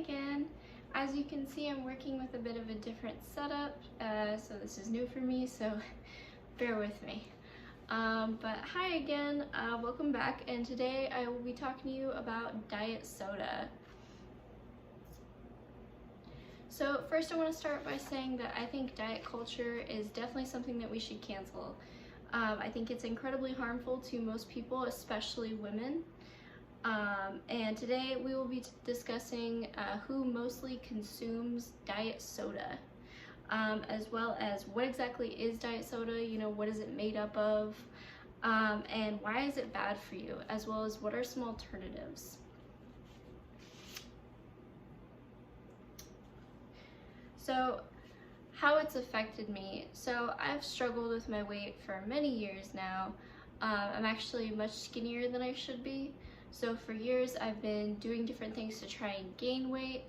again. As you can see, I'm working with a bit of a different setup, so this is new for me, so bear with me. But hi again, welcome back, and today I will be talking to you about diet soda. So first I want to start by saying that I think diet culture is definitely something that we should cancel. I think it's incredibly harmful to most people, especially women. And today we will be discussing who mostly consumes diet soda, as well as what exactly is diet soda, what is it made up of, and why is it bad for you, as well as what are some alternatives. So how it's affected me. So I've struggled with my weight for many years now. I'm actually much skinnier than I should be. So for years I've been doing different things to try and gain weight,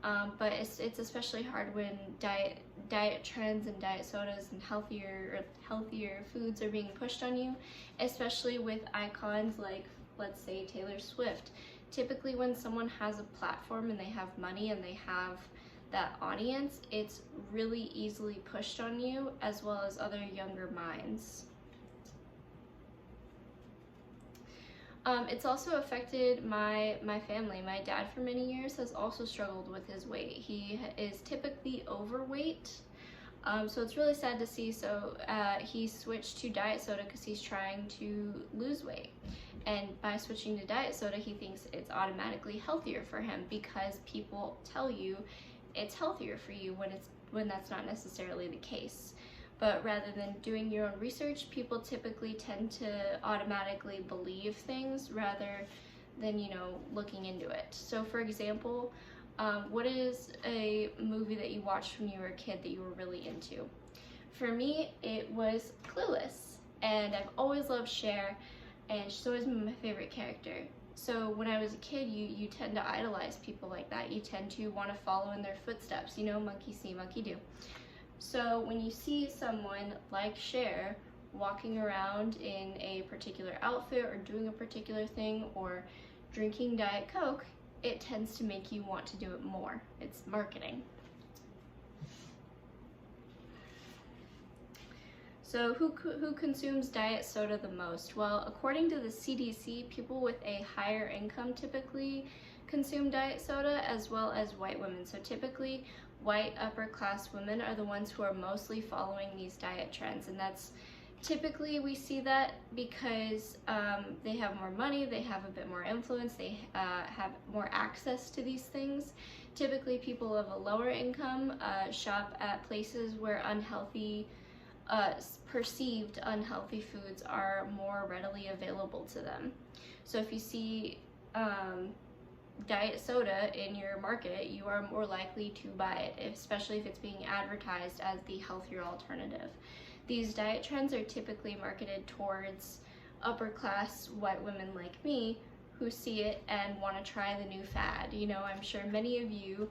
but it's especially hard when diet trends and diet sodas and healthier foods are being pushed on you, especially with icons like, let's say, Taylor Swift. Typically when someone has a platform and they have money and they have that audience, it's really easily pushed on you, as well as other younger minds. It's also affected my family. My dad for many years has also struggled with his weight. He is typically overweight, so it's really sad to see. So he switched to diet soda because he's trying to lose weight. And by switching to diet soda, he thinks it's automatically healthier for him because people tell you it's healthier for you when that's not necessarily the case. But rather than doing your own research, people typically tend to automatically believe things rather than, looking into it. So for example, what is a movie that you watched when you were a kid that you were really into? For me, it was Clueless, and I've always loved Cher, and she's always been my favorite character. So when I was a kid, you tend to idolize people like that. You tend to want to follow in their footsteps, monkey see, monkey do. So when you see someone like Cher walking around in a particular outfit or doing a particular thing or drinking Diet Coke, it tends to make you want to do it more. It's marketing. So who consumes diet soda the most? Well, according to the CDC, people with a higher income typically consume diet soda, as well as white women. So typically, white upper class women are the ones who are mostly following these diet trends, and that's typically, we see that because they have more money, they have a bit more influence, they have more access to these things. Typically, people of a lower income shop at places where perceived unhealthy foods are more readily available to them. So if you see diet soda in your market, you are more likely to buy it, especially if it's being advertised as the healthier alternative. These diet trends are typically marketed towards upper class white women like me who see it and want to try the new fad. I'm sure many of you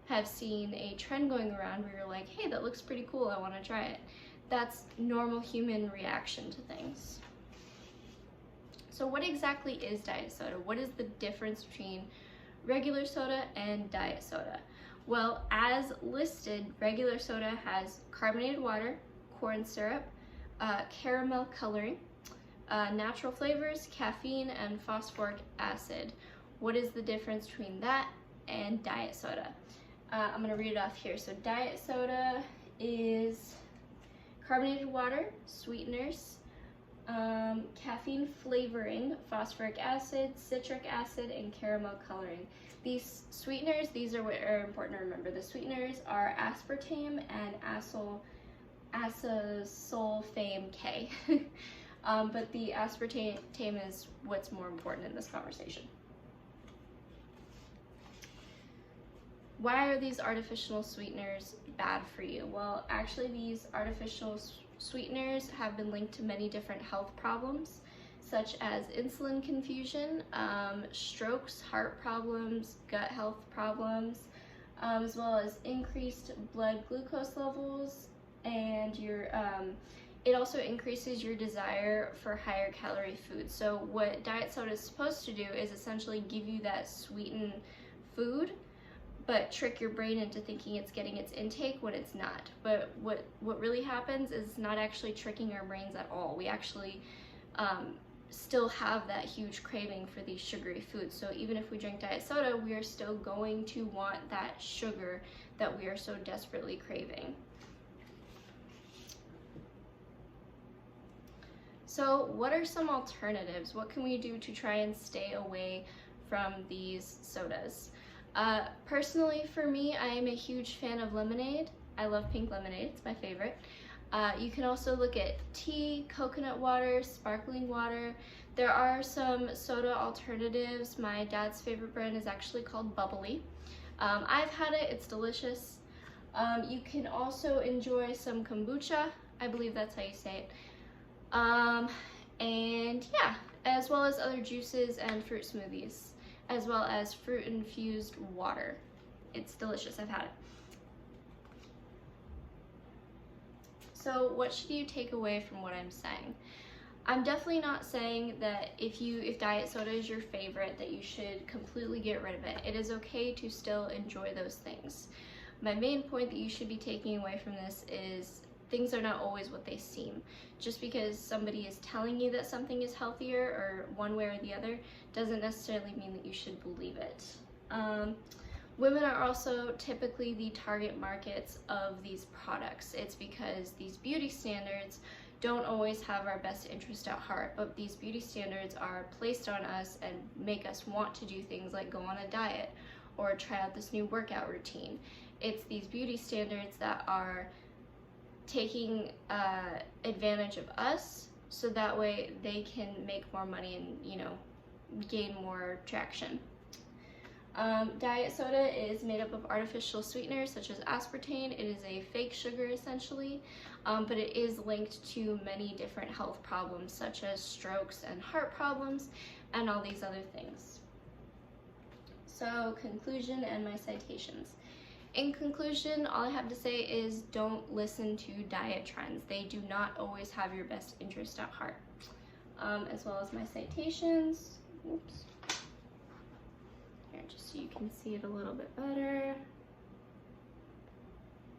have seen a trend going around where you're like, hey, that looks pretty cool, I want to try it. That's normal human reaction to things. So what exactly is diet soda? What is the difference between regular soda and diet soda? Well, as listed, regular soda has carbonated water, corn syrup, caramel coloring, natural flavors, caffeine, and phosphoric acid. What is the difference between that and diet soda? I'm gonna read it off here. So diet soda is carbonated water, sweeteners, caffeine flavoring, phosphoric acid, citric acid, and caramel coloring. These sweeteners, these are what are important to remember. The sweeteners are aspartame and acesulfame K. But the aspartame is what's more important in this conversation. Why are these artificial sweeteners bad for you? Well, actually these artificial sweeteners have been linked to many different health problems, such as insulin confusion, strokes, heart problems, gut health problems, as well as increased blood glucose levels, and it also increases your desire for higher calorie foods. So what diet soda is supposed to do is essentially give you that sweetened food, but trick your brain into thinking it's getting its intake when it's not. But what really happens is not actually tricking our brains at all. We actually still have that huge craving for these sugary foods. So even if we drink diet soda, we are still going to want that sugar that we are so desperately craving. So what are some alternatives? What can we do to try and stay away from these sodas? Personally, for me, I am a huge fan of lemonade. I love pink lemonade, it's my favorite. You can also look at tea, coconut water, sparkling water. There are some soda alternatives. My dad's favorite brand is actually called Bubbly. I've had it, it's delicious. You can also enjoy some kombucha, I believe that's how you say it. And yeah, as well as other juices and fruit smoothies, as well as fruit infused water. It's delicious, I've had it. So what should you take away from what I'm saying? I'm definitely not saying that if diet soda is your favorite, that you should completely get rid of it. It is okay to still enjoy those things. My main point that you should be taking away from this is things are not always what they seem. Just because somebody is telling you that something is healthier or one way or the other doesn't necessarily mean that you should believe it. Women are also typically the target markets of these products. It's because these beauty standards don't always have our best interest at heart, but these beauty standards are placed on us and make us want to do things like go on a diet or try out this new workout routine. It's these beauty standards that are taking advantage of us so that way they can make more money and, you know, gain more traction. Diet soda is made up of artificial sweeteners such as aspartame. It is a fake sugar essentially, but it is linked to many different health problems such as strokes and heart problems and all these other things. So conclusion and my citations. In conclusion, all I have to say is don't listen to diet trends. They do not always have your best interest at heart. As well as my citations. Oops. Here, just so you can see it a little bit better.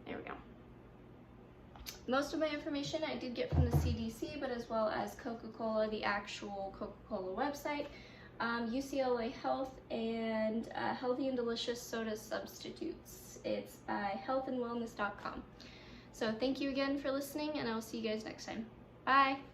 There we go. Most of my information I did get from the CDC, but as well as Coca-Cola, the actual Coca-Cola website, UCLA Health, and Healthy and Delicious Soda Substitutes. It's by healthandwellness.com. So thank you again for listening, and I will see you guys next time. Bye!